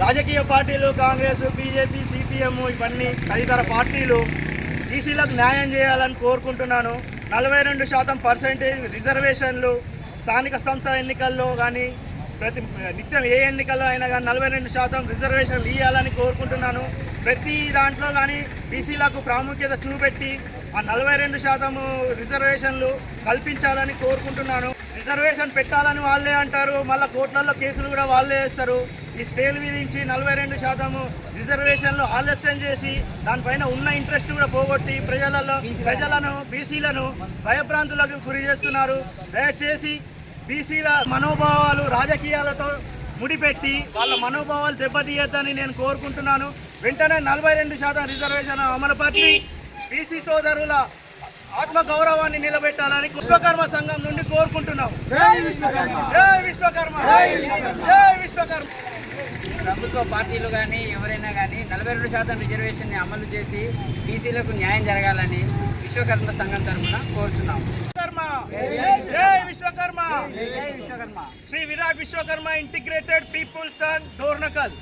రాజకీయ పార్టీలు Congress, BJP, CPM ఇవన్నీ తదితర పార్టీలు బీసీలకు న్యాయం చేయాలని కోరుకుంటున్నాను. 42% రిజర్వేషన్లు స్థానిక సంస్థల ఎన్నికల్లో కానీ ప్రతి నిత్యం ఏ ఎన్నికల్లో అయినా కానీ 42% రిజర్వేషన్లు ఇవ్వాలని కోరుకుంటున్నాను. ప్రతి దాంట్లో కానీ బీసీలకు ప్రాముఖ్యత చూపెట్టి ఆ 42% రిజర్వేషన్లు కల్పించాలని కోరుకుంటున్నాను. రిజర్వేషన్ పెట్టాలని వాళ్ళే అంటారు, మళ్ళీ కోర్టులలో కేసులు కూడా వాళ్ళే వేస్తారు. ఈ స్టేలు విధించి 42% రిజర్వేషన్లు ఆలస్యం చేసి దానిపైన ఉన్న ఇంట్రెస్ట్ కూడా పోగొట్టి ప్రజలను బీసీలను భయభ్రాంతులకు గురి చేస్తున్నారు. దయచేసి బీసీల మనోభావాలు రాజకీయాలతో ముడిపెట్టి వాళ్ళ మనోభావాలు దెబ్బతీయొద్దని నేను కోరుకుంటున్నాను. వెంటనే 42% రిజర్వేషన్ అమలుపరిచి బీసీ సోదరుల ఆత్మగౌరవాన్ని నిలబెట్టాలని విశ్వకర్మ సంఘం నుండి కోరుకుంటున్నాం. జై విశ్వకర్మ, జై విశ్వకర్మ, జై విశ్వకర్మ. ప్రభుత్వ పార్టీలు కానీ ఎవరైనా కానీ 42% రిజర్వేషన్ని అమలు చేసి బీసీలకు న్యాయం జరగాలని విశ్వకర్మ సంఘం తరఫున కోరుతున్నాం. జై విశ్వకర్మ, జై విశ్వకర్మ. Shri Virat Vishwakarma integrated people's Sangh Dornakal.